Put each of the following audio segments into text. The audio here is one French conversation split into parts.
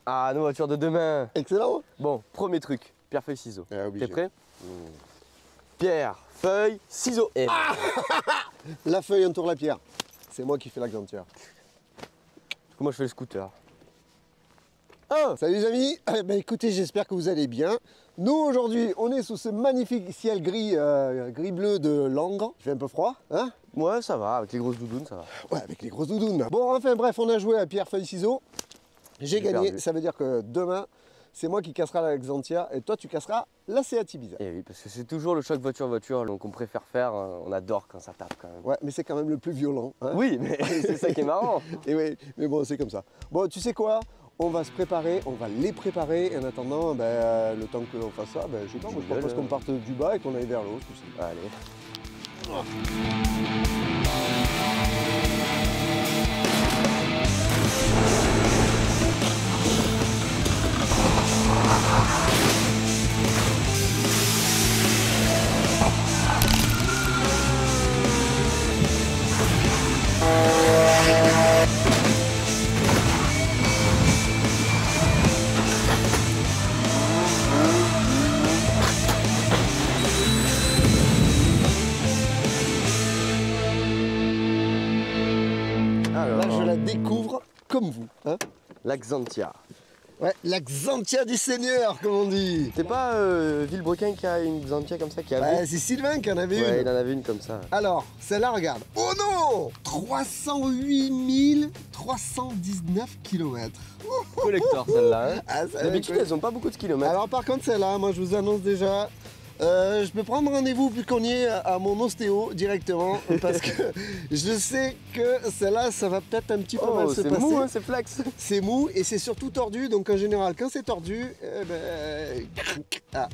Ah, nos voitures de demain. Excellent. Bon, premier truc, pierre, feuille, ciseaux. Ah, T'es prêt? Pierre, feuille, ciseaux. Et La feuille entoure la pierre. C'est moi qui fais la Xantia. du coup, moi je fais le scooter. Oh, Salut les amis, écoutez, j'espère que vous allez bien. Nous aujourd'hui, on est sous ce magnifique ciel gris, gris-bleu de Langres. Il fait un peu froid, hein? ouais, ça va, avec les grosses doudounes, ça va. Ouais, avec les grosses doudounes. Bon, enfin bref, on a joué à pierre, feuille, ciseaux. J'ai gagné, perdu. ça veut dire que demain, c'est moi qui cassera la Xantia et toi tu casseras la Seat Ibiza. Et oui, parce que c'est toujours le choc voiture-voiture, donc on préfère faire, on adore quand ça tape quand même. Ouais, mais c'est quand même le plus violent, hein? Oui, mais c'est ça qui est marrant. Et oui, mais bon, c'est comme ça. Bon, tu sais quoi? On va se préparer, on va les préparer. Et en attendant, le temps que l'on fasse ça, je sais pas, moi je propose qu'on parte du bas et qu'on aille vers le haut. Allez. Alors, Là, je la découvre comme vous, hein? la Xantia. Ouais, la Xantia du Seigneur, comme on dit. C'est pas Villebrequin qui a une Xantia comme ça qui a Ouais, c'est Sylvain qui en avait Ouais, une. il en avait une comme ça. Alors, celle-là, regarde. Oh non, 308 319 km. Collector celle-là. Hein. Ah, ça va, D'habitude, quoi. elles ont pas beaucoup de kilomètres. Alors par contre celle-là, moi je vous annonce déjà, je peux prendre rendez-vous vu qu'on y est à mon ostéo directement parce que je sais que celle-là, ça va peut-être un petit peu mal se c'est passer. mou, hein, c'est flex. C'est mou et c'est surtout tordu, donc en général quand c'est tordu, ah.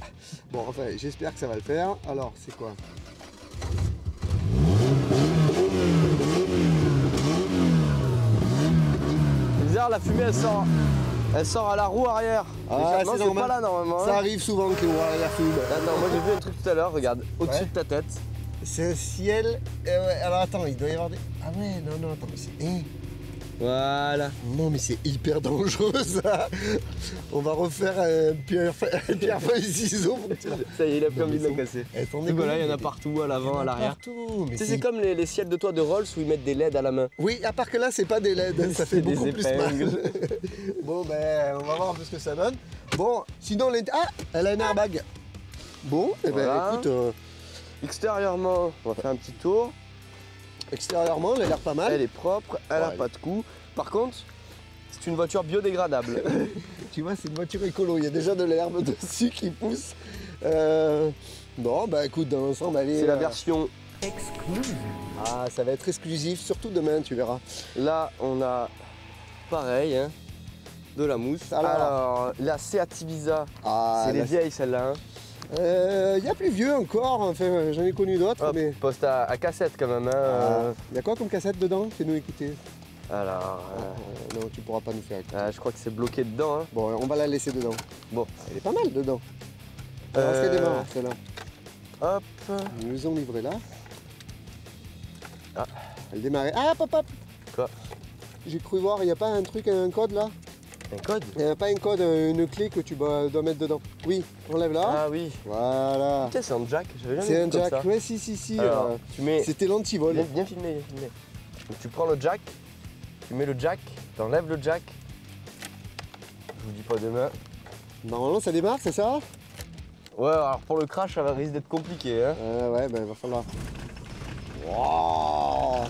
Bon enfin j'espère que ça va le faire. Alors c'est quoi? C'est bizarre, la fumée elle sort à la roue arrière. Ah, non, c'est c'est normal. pas là normalement. Ça hein. arrive souvent que les la fume. Attends, moi j'ai vu un truc tout à l'heure, regarde, au-dessus Ouais. de ta tête. C'est un ciel. Ouais, alors attends, il doit y avoir des. Ah ouais, non, attends, mais c'est. Voilà. Non mais c'est hyper dangereux ça. On va refaire un pierre feuille ciseaux. Ça y est, il a plus Non, envie mais de la ils casser. sont- Donc voilà, il y en a partout, à l'avant, à l'arrière. Partout. Tu sais, c'est comme les ciels de toit de Rolls où ils mettent des LED à la main. Oui, à part que là c'est pas des LED, ça fait C'est des beaucoup plus mal. épingles. Bon on va voir un peu ce que ça donne. Bon, sinon elle a un airbag. Bon, et Voilà. écoute, Extérieurement, on va faire un petit tour. extérieurement elle a l'air pas mal. Elle est propre, elle a Ouais. pas de coup. Par contre, c'est une voiture biodégradable. Tu vois, c'est une voiture écolo, il y a déjà de l'herbe dessus qui pousse. Bon, écoute, dans l'ensemble, elle est. C'est la version. Ah, ça va être exclusif, surtout demain, tu verras. Là, on a pareil, hein, de la mousse. Alors la Seat Ibiza, Ah, c'est les vieilles celles-là. Hein. Il y a plus vieux encore, enfin, j'en ai connu d'autres, Hop, mais. poste à cassette quand même. Hein. Il y a quoi comme cassette dedans? Fais-nous écouter. Alors, Non, tu pourras pas nous faire écouter. je crois que c'est bloqué dedans. Hein. Bon, on va la laisser dedans. Bon, Elle est pas mal dedans. Alors, est-ce qu'elle démarre, celle-là? hop. Ils nous ont livré là. Ah. Elle démarrait. Ah, papa! Quoi? J'ai cru voir, il n'y a pas un truc, un code là? Un code? Il n'y a pas un code, une clé que tu dois mettre dedans. Oui, on lève là. Ah oui. Voilà. Tiens, c'est un jack. J'avais jamais C'est vu un comme jack. ça. Ouais, si. Alors, tu mets. C'était l'antivol. Bien filmé, bien filmé. Donc tu prends le jack, tu mets le jack, tu enlèves le jack. Je vous dis pas demain. Normalement, ça démarre, c'est ça? Ouais, alors pour le crash, ça risque d'être compliqué. Hein. Ouais, il va falloir. Wow.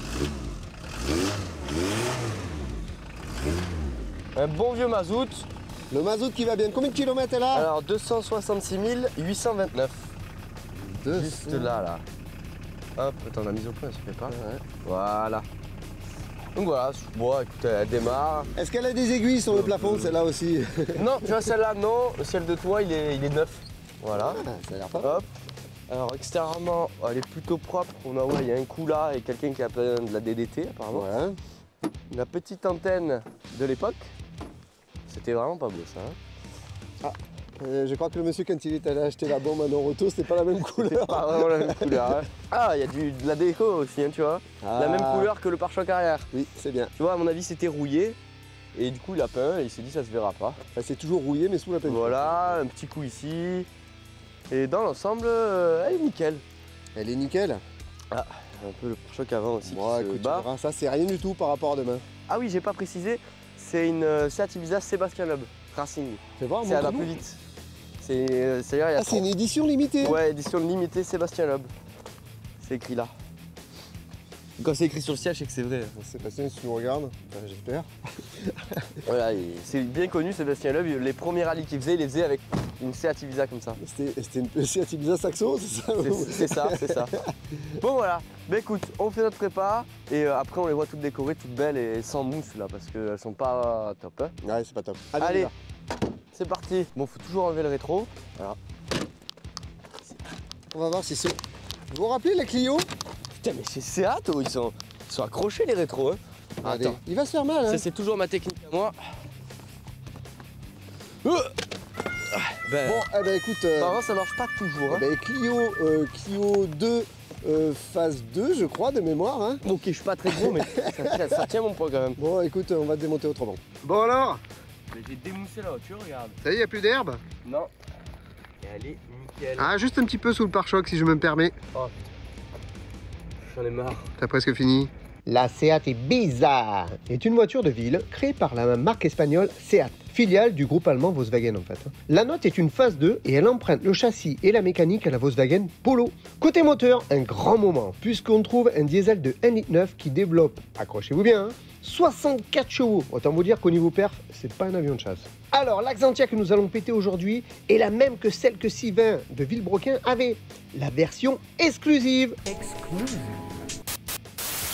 Un bon vieux mazout. Le mazout qui va bien. Combien de kilomètres elle a? Alors 266 829. Juste là. Hop, attends, la mise au point, ça fait pas. Ouais. Voilà. Donc voilà, bon, écoute, elle démarre. Est-ce qu'elle a des aiguilles sur le plafond, celle-là aussi? Non, tu vois, celle-là, non. Le ciel de toit, il est neuf. Voilà. Ah, ça a l'air pas mal. Hop. Alors extérieurement, elle est plutôt propre. On a, il y a un coup là et quelqu'un qui a plein de la DDT apparemment. Ouais. La petite antenne de l'époque. C'était vraiment pas beau ça. Hein. Je crois que le monsieur, quand il est allé acheter la bombe à Noroto, c'était pas la même C'est couleur. pas vraiment la même couleur. Hein. Ah, il y a de la déco aussi, hein, tu vois. Ah. La même couleur que le pare-choc arrière. Oui, c'est bien. Tu vois, à mon avis, c'était rouillé. Et du coup il a peint et il s'est dit ça se verra pas. Enfin, c'est toujours rouillé mais sous la peinture. Voilà, un petit coup ici. Et dans l'ensemble, elle est nickel. Elle est nickel. Ah, un peu le pare-choc avant aussi Bon, qui se écoute, bat. tu verras, ça c'est rien du tout par rapport à demain. Ah oui, j'ai pas précisé, c'est une Seat Ibiza Sébastien Loeb Racing. Fais voir, C'est à la montre-nous. plus vite. C'est-à-dire il y a Ah, c'est une édition limitée. Ouais, édition limitée Sébastien Loeb. C'est écrit là. Quand c'est écrit sur le siège, c'est que c'est vrai. Sébastien, si tu nous regardes, enfin, j'espère. Voilà, c'est bien connu Sébastien Loeb. Les premiers rallyes qu'il faisait, il les faisait avec une Seat Ibiza comme ça. C'était une Seat Ibiza Saxo, c'est ça? C'est ça, c'est ça. Bon voilà, bah écoute, on fait notre prépa et après on les voit toutes décorées, toutes belles et sans mousse là parce qu'elles sont pas top. Hein. Ouais, c'est pas top. Allez, c'est parti. Bon, faut toujours enlever le rétro. Voilà. On va voir si c'est... Vous vous rappelez la Clio? Putain, mais c'est Seat, ils sont accrochés les rétros. Hein. Allez, Attends, il va se faire mal. Hein. ça c'est toujours ma technique à moi. Ben, Bon, eh ben écoute... apparemment ça marche pas toujours. Hein. ben, Clio 2 phase 2, je crois, de mémoire. Hein. Ok, je suis pas très gros, mais ça tient mon poids quand même. Bon, écoute, on va te démonter autrement. Bon alors, Mais j'ai démoussé la voiture, regarde. ça y est, il n'y a plus d'herbe? Non. Et elle est nickel. Ah, juste un petit peu sous le pare-choc, si je me permets. Oh, j'en ai marre. T'as presque fini. La Seat Ibiza est une voiture de ville créée par la marque espagnole Seat, filiale du groupe allemand Volkswagen en fait. La note est une phase 2 et elle emprunte le châssis et la mécanique à la Volkswagen Polo. Côté moteur, un grand moment, puisqu'on trouve un diesel de 1,9 litre qui développe, accrochez-vous bien, 64 chevaux. Autant vous dire qu'au niveau perf, c'est pas un avion de chasse. Alors, l'Axantia que nous allons péter aujourd'hui est la même que celle que Sylvain de Villebroquin avait, la version exclusive.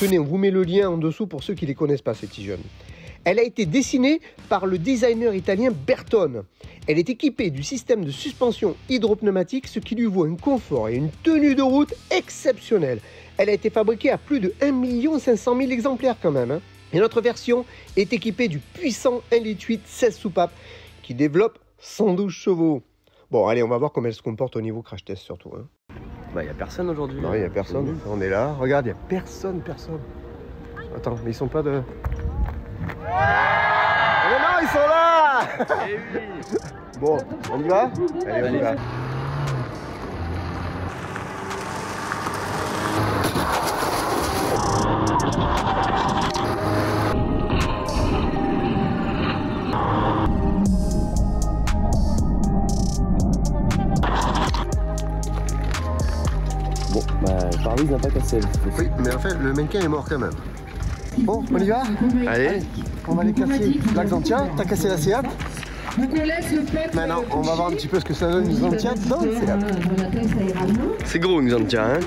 Tenez, on vous met le lien en dessous pour ceux qui ne les connaissent pas, ces petits jeunes. Elle a été dessinée par le designer italien Bertone. Elle est équipée du système de suspension hydropneumatique, ce qui lui vaut un confort et une tenue de route exceptionnelle. Elle a été fabriquée à plus de 1 500 000 exemplaires quand même. Hein. Et notre version est équipée du puissant 1,8 litre 16 soupapes qui développe 112 chevaux. Bon, allez, on va voir comment elle se comporte au niveau crash test surtout. Hein. Bah, y a personne aujourd'hui. Non, il n'y a personne. On est là. Regarde, il n'y a personne. Attends, mais ils sont pas de... Oh non, ils sont là. Eh oui. Bon, on y va? Allez, on y va. Bon, bah, pare-brise n'a pas cassé. Oui, mais en fait, le mannequin est mort quand même. Bon, on y va? Allez. On va aller casser l'Axantia. T'as cassé la Seat. Maintenant, on va voir un petit peu ce que ça donne une Xantia dans le Seat. C'est gros une Xantia, hein.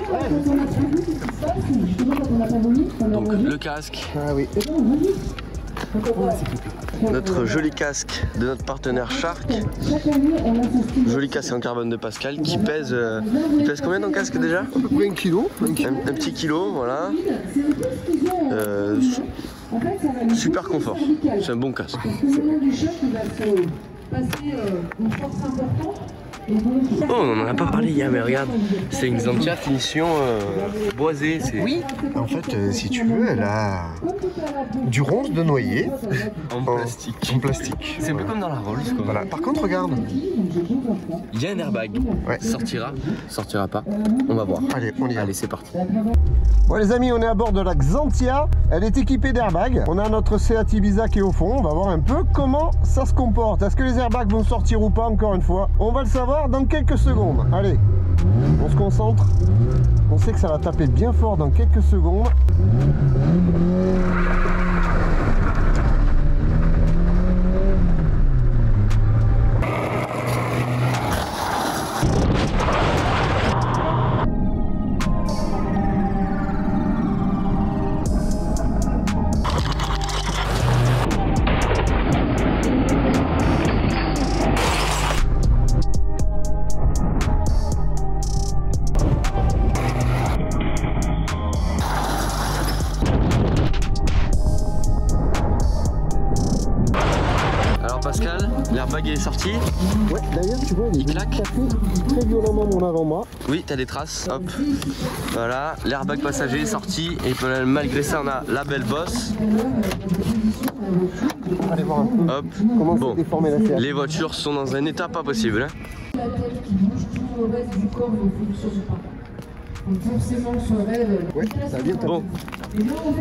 Donc le casque, Ah oui. notre joli casque de notre partenaire Shark. Joli casque en carbone de Pascal qui pèse... il pèse combien ton casque déjà? À peu près 1 kilo. Un petit kilo, voilà. Super confort, c'est un bon casque. Oh, on n'en a pas parlé hier, mais regarde, c'est une Xantia finition boisée. Oui, en fait, si tu veux, elle a du ronce de noyer En plastique. en plastique. C'est un peu comme dans la Rolls, quoi. Voilà. Par contre, regarde. Il y a un airbag. Ouais. Sortira pas. On va voir. Allez, on y va. Allez, c'est parti. Bon les amis, on est à bord de la Xantia. Elle est équipée d'airbags. On a notre Seat Ibiza qui est au fond. On va voir un peu comment ça se comporte. Est-ce que les airbags vont sortir ou pas, encore une fois? On va le savoir dans quelques secondes. Allez, on se concentre. On sait que ça va taper bien fort dans quelques secondes. L'airbag est sorti. Ouais, d'ailleurs, tu vois, il claque. tapé très violemment mon avant-bras. Oui, t'as des traces. Hop. Voilà, l'airbag passager est sorti. Et malgré ça, on a la belle bosse. Allez voir un peu Hop. comment Bon. s'est déformé la Seat. Les voitures sont dans un état pas possible. Hein. La tête qui bouge, tout le reste du corps ne fonctionne pas. Donc forcément ce rêve... Ouais, ça a bien tapé. Bon,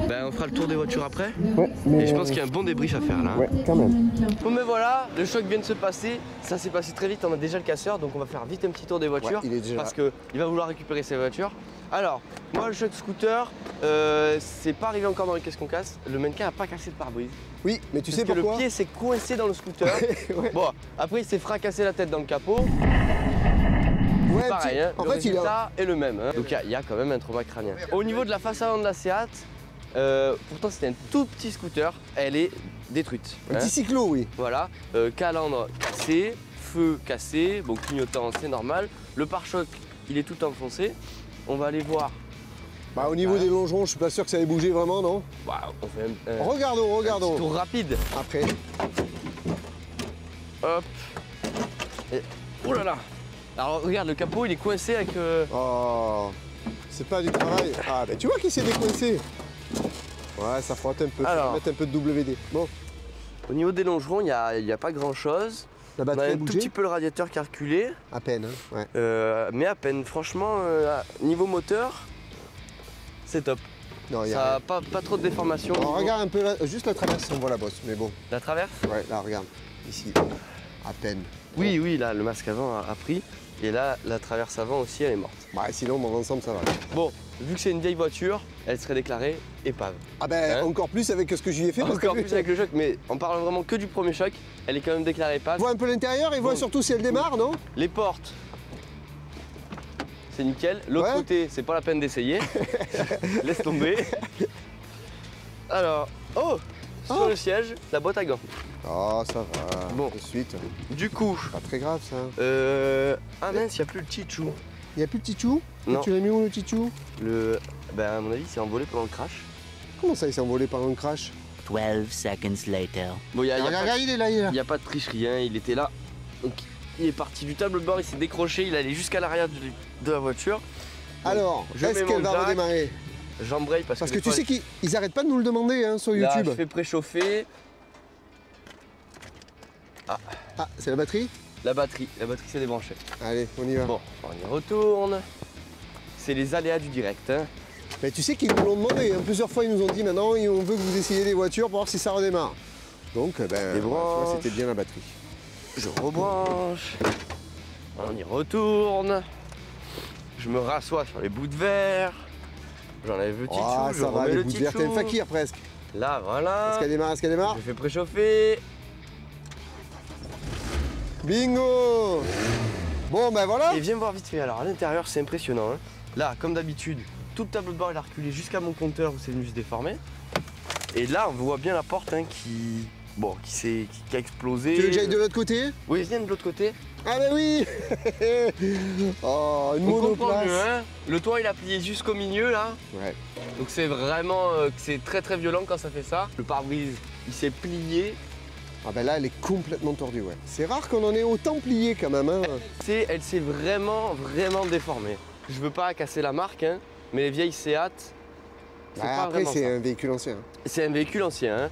ben, on fera le tour des voitures après. Ouais, mais Et je pense qu'il y a un bon débrief à faire là. Ouais, quand même. Bon mais voilà, le choc vient de se passer, ça s'est passé très vite, on a déjà le casseur, donc on va faire vite un petit tour des voitures, Ouais, il est déjà parce là. qu'il va vouloir récupérer ses voitures. Alors, moi le choc scooter, c'est pas arrivé encore dans les caisses qu'on casse, le mannequin a pas cassé le pare-brise. Oui, mais tu sais Parce que pourquoi le pied s'est coincé dans le scooter. Ouais. Bon, après il s'est fracassé la tête dans le capot. Ouais, Pareil, hein, en le fait, il a... résultat est le même. Hein. Donc il y a quand même un trauma crânien. Au niveau de la face avant de la Seat, pourtant c'était un tout petit scooter, elle est détruite. Un petit cyclo, oui. Voilà, calandre cassé, feu cassé, bon clignotant c'est normal. Le pare-choc il est tout enfoncé. On va aller voir. Bah, au niveau des longerons, je suis pas sûr que ça ait bougé vraiment, non? Bah, on fait un Regardons, petit regardons. tour rapide. Après. Hop. Et... Oh là là. Alors regarde, le capot il est coincé avec... Oh, c'est pas du travail. Ah, bah tu vois qu'il s'est décoincé. Ouais, ça frotte un peu. Alors. Tu vas mettre un peu de WD. Bon, Au niveau des longerons, il n'y a pas grand chose. la On a batterie a un tout bougé. petit peu le radiateur qui a reculé. À peine, hein. Ouais. Mais à peine. Franchement, niveau moteur, c'est top. Non, y a Ça rien. a pas trop de déformation. Alors, regarde un peu là, juste la traverse, on voit la bosse, mais bon. La traverse? Ouais, là, regarde. Ici. À peine. Oui, oui, là, le masque avant a pris. Et là, la traverse avant aussi, elle est morte. Bah, sinon, dans l'ensemble, ça va. Bon, vu que c'est une vieille voiture, elle serait déclarée épave. Ah, ben, Hein encore plus avec ce que j'y ai fait. parce Encore que- plus avec le choc, mais en parlant vraiment que du premier choc, elle est quand même déclarée épave. Vois un peu l'intérieur et vois Bon. surtout si elle démarre, non? Les portes, c'est nickel. L'autre Ouais. côté, c'est pas la peine d'essayer. Laisse tomber. Alors, oh, sur Oh. le siège, la boîte à gants. Oh, ça va. Bon. De suite. Du coup, Pas très grave, ça. ah mince, il n'y a plus le tichou. Y a plus de tichou? Non. Tu l'as mis où, le tichou? Ben à mon avis, c'est envolé pendant le crash. Comment ça, il s'est envolé par un crash? 12 seconds later. Bon, il n'y a, Regarde, pas- il est là, il est là. y a pas de tricherie, hein, il était là. Donc, il est parti du tableau de bord, il s'est décroché, il allait jusqu'à l'arrière de la voiture. Alors, je est-ce mets qu'elle mon va jack. redémarrer? J'embraye parce Parce que que des tu fois, sais qu'ils arrêtent pas de nous le demander hein, sur là, YouTube. je fais préchauffer Ah, c'est la batterie? la batterie s'est débranchée. Allez, on y va. Bon, on y retourne. C'est les aléas du direct. Hein. Mais tu sais qu'ils nous l'ont demandé. Hein. Plusieurs fois, ils nous ont dit maintenant, on veut que vous essayiez les voitures pour voir si ça redémarre. Donc, ben, Des tu vois, branches. c'était bien la batterie. Je rebranche. On y retourne. Je me rassois sur les bouts de verre. J'enlève le tichou, Ah, je ça va, remets les le bouts de verre, t'es tichou. un fakir presque. Là, voilà. Est-ce qu'elle démarre? Est-ce qu'elle démarre? Je fais préchauffer. Bingo! Bon, ben voilà. Et viens voir vite fait. Alors à l'intérieur, c'est impressionnant. Hein. Là, comme d'habitude, tout le tableau de bord il a reculé jusqu'à mon compteur où c'est venu se déformer. Et là, on voit bien la porte hein, qui a explosé. Tu veux que j'aille de l'autre côté? Oui, viens de l'autre côté. Ah, ben oui! Oh, une On comprend monoplace. mieux. Hein. Le toit, il a plié jusqu'au milieu là. Ouais. Donc c'est vraiment, c'est très très violent quand ça fait ça. Le pare-brise, il s'est plié. Ah, ben là, elle est complètement tordue, ouais. C'est rare qu'on en ait autant plié quand même, hein. Elle s'est vraiment déformée. Je veux pas casser la marque, hein, mais les vieilles Seat, c'est Bah, pas après, vraiment c'est ça. un véhicule ancien. C'est un véhicule ancien. Hein.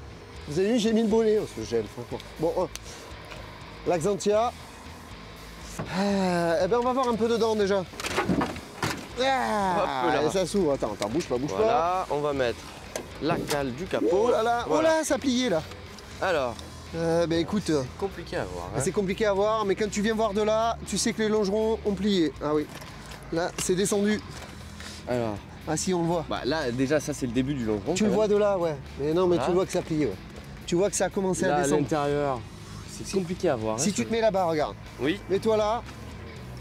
Vous avez vu, j'ai mis le bonnet, parce que j'aime, franchement. Bon, l'Axantia. Eh ben, on va voir un peu dedans déjà. Ah, Hop là. et ça s'ouvre. Attends, bouge pas. Voilà, on va mettre la cale du capot. Oh là là, Voilà. oh là, ça pliait là. Alors, Ben écoute, compliqué à voir. Hein. c'est compliqué à voir, mais quand tu viens voir de là, tu sais que les longerons ont plié. Ah oui. Là, c'est descendu. Alors, Ah si, on le voit. bah là déjà ça c'est le début du longeron. Tu le quand vois même. de là, ouais. Mais non, mais Voilà. tu vois que ça plie, ouais. Tu vois que ça a commencé Là à à descendre. l'intérieur, c'est compliqué à voir. Si hein, tu te mets là-bas, regarde. Oui. Mets-toi là.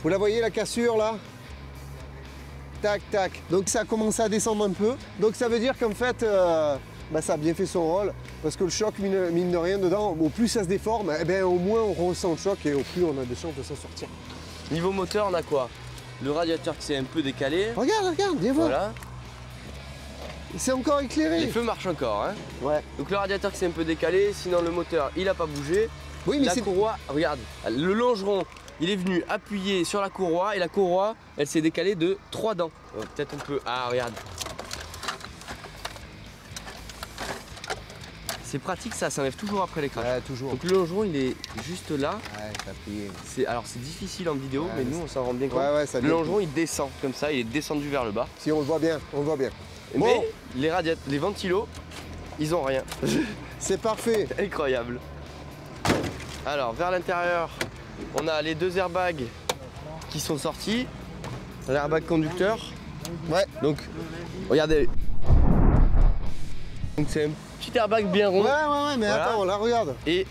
Vous la voyez, la cassure, là? Tac, tac. Donc ça a commencé à descendre un peu. Donc ça veut dire qu'en fait, bah, ça a bien fait son rôle. Parce que le choc, mine de rien, dedans, au plus ça se déforme, eh ben, au moins on ressent le choc et au plus on a de chances de s'en sortir. Niveau moteur, on a quoi? Le radiateur qui s'est un peu décalé. Regarde, viens voir. Voilà. C'est encore éclairé. Les feux marchent encore. Hein. Ouais. Donc le radiateur qui s'est un peu décalé, sinon le moteur il a pas bougé. Oui, mais la c'est... courroie, regarde, le longeron, il est venu appuyer sur la courroie et la courroie, elle s'est décalée de 3 dents. Peut-être on peut... Ah, regarde. C'est pratique ça, ça enlève toujours après l'écran. Ouais, toujours. Donc le longeron, il est juste là. Ouais, ça plié. Alors c'est difficile en vidéo, Ouais, mais nous on s'en rend bien compte. Ouais, ça le longeron, il descend comme ça, il est descendu vers le bas. Si, on le voit bien, on le voit bien. Bon. Mais les ventilos, ils ont rien. C'est parfait. Incroyable. Alors vers l'intérieur, on a les 2 airbags qui sont sortis. L'airbag conducteur. Ouais. Donc, regardez. Donc c'est un petit airbag bien rond. Ouais, mais Voilà. attends, là, regarde. Et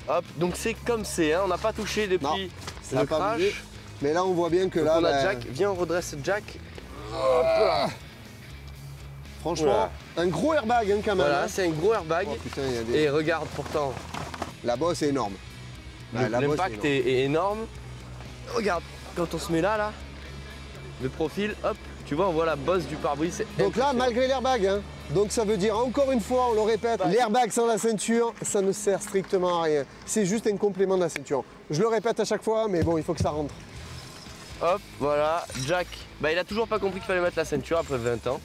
hop, donc c'est comme c'est, hein, on n'a pas touché depuis Non, ça le a pas bougé. crash. Mais là, on voit bien que Donc là, on a ben, Jack. Viens, on redresse Jack. franchement, Voilà. un gros airbag hein, quand même. Voilà, hein. c'est un gros airbag. Oh, putain, il y a des... Et regarde pourtant, La bosse est énorme. Ouais, la bosse l'impact est est énorme. Regarde, quand on se met là, le profil, hop, tu vois, on voit la bosse du pare-brise. c'est Donc là, impressionnant. malgré l'airbag, hein, donc ça veut dire, encore une fois, on le répète, l'airbag sans la ceinture, ça ne sert strictement à rien. C'est juste un complément de la ceinture. Je le répète à chaque fois, mais bon, il faut que ça rentre. Hop, voilà, Jack. Bah, il a toujours pas compris qu'il fallait mettre la ceinture après 20 ans.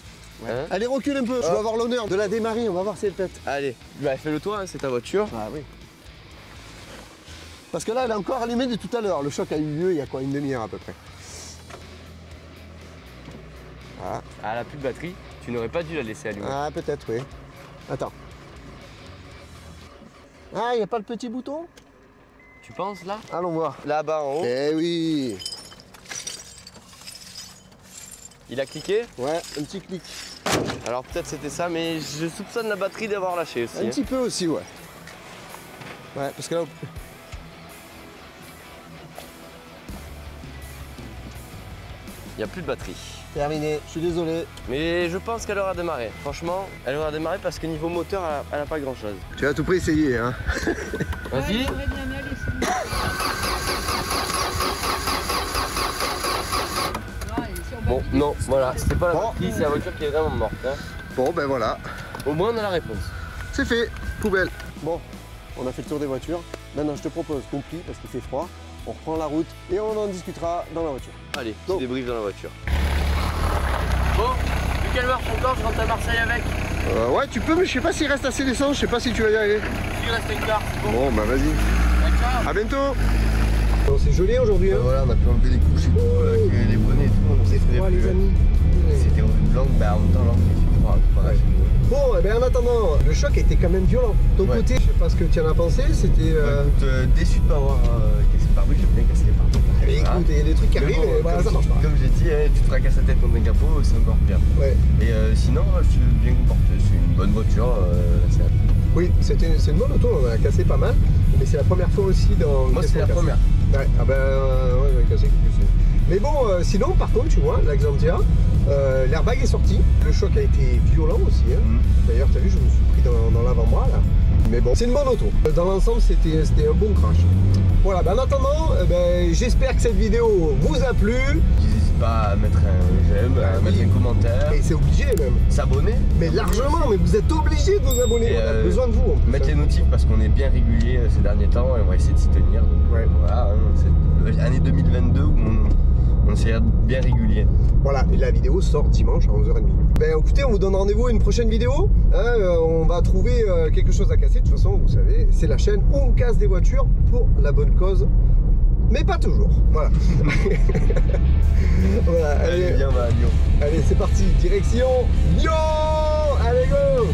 Hein. Allez, recule un peu, je vais avoir l'honneur de la démarrer, on va voir si elle pète. Allez, bah, fais-le toi, hein, c'est ta voiture. Ah oui. Parce que là, elle est encore allumée de tout à l'heure. Le choc a eu lieu il y a quoi, une demi-heure à peu près. Voilà. Ah, elle a plus de batterie, tu n'aurais pas dû la laisser allumer. Ah, peut-être, oui. Attends. Ah, il n'y a pas le petit bouton? Tu penses là? Allons voir. Là-bas en haut. Eh oui. Il a cliqué. Ouais, un petit clic. Alors peut-être c'était ça, mais je soupçonne la batterie d'avoir lâché aussi. Un hein. petit peu aussi, ouais. Ouais, parce que là... Il n'y a plus de batterie. Terminé, je suis désolé. Mais je pense qu'elle aura démarré. Franchement, elle aura démarré parce que niveau moteur, elle a pas grand chose. Tu vas à tout prix essayer, hein. Vas-y. Bon, non, voilà, c'était pas la Bon. batterie, c'est la voiture qui est vraiment morte. Hein. Bon, ben voilà. Au moins on a la réponse. C'est fait, poubelle. Bon, on a fait le tour des voitures. Maintenant, je te propose qu'on plie parce qu'il fait froid. On reprend la route et on en discutera dans la voiture. Allez, Donc. petit débrief dans la voiture. Bon, vu qu'elle meurt son temps, je rentre à Marseille avec. Ouais, tu peux, mais je sais pas s'il reste assez d'essence. Je sais pas si tu vas y arriver. Il reste une carte, c'est bon. Bon, bah vas-y. Ciao. À bientôt. C'est gelé aujourd'hui, hein. Voilà, on a pu enlever les couches et tout, avec les bonnets et tout, on s'est fait les amis. C'était longue, bah en même temps, l'angle il fait froid, pareil. Bon, eh ben, en attendant, le choc était quand même violent. De ton Ouais. côté, je sais pas ce que tu en as pensé, c'était... Bah, écoute, déçu de pas avoir cassé le pare-brise, j'ai bien cassé les pare-brise. Eh, Voilà. écoute, il y a des trucs qui Mais arrivent bon, et voilà, ça comme, marche pas. comme j'ai dit, tu te fracasses la tête contre un capot, c'est encore pire. Ouais. Et sinon, je suis bien comporté, c'est une bonne voiture, c'est Oui, c'est une bonne auto, on a cassé pas mal, mais c'est la première fois aussi dans... Moi, Qu'est-ce c'est la qu'on casse première. Ouais, ah ben, ouais, on a cassé quelque chose. Mais bon, sinon, par contre, tu vois, la Xantia, l'airbag est sorti, le choc a été violent aussi. Hein. D'ailleurs, tu as vu, je me suis pris dans l'avant-bras là. Mais bon, c'est une bonne auto. Dans l'ensemble, c'était un bon crash. Voilà, ben, en attendant, j'espère que cette vidéo vous a plu. N'hésite pas à mettre un j'aime, à oui. mettre un commentaire, Et c'est obligé même. s'abonner. Mais largement, mais vous êtes obligés de vous abonner. Et, On a besoin de vous. en plus, Mettre hein. les notifs parce qu'on est bien régulier ces derniers temps et on va essayer de s'y tenir. Donc, Ouais. voilà, hein, c'est l'année 2022 où on essaiera de bien régulier. Voilà, et la vidéo sort dimanche à 11h30. Ben écoutez, on vous donne rendez-vous à une prochaine vidéo. Hein, on va trouver quelque chose à casser. De toute façon, vous savez, c'est la chaîne où on casse des voitures pour la bonne cause. Mais pas toujours. Voilà. Voilà, Allez, allez, viens, on va à Lyon. allez, c'est parti. Direction Lyon. Allez, go.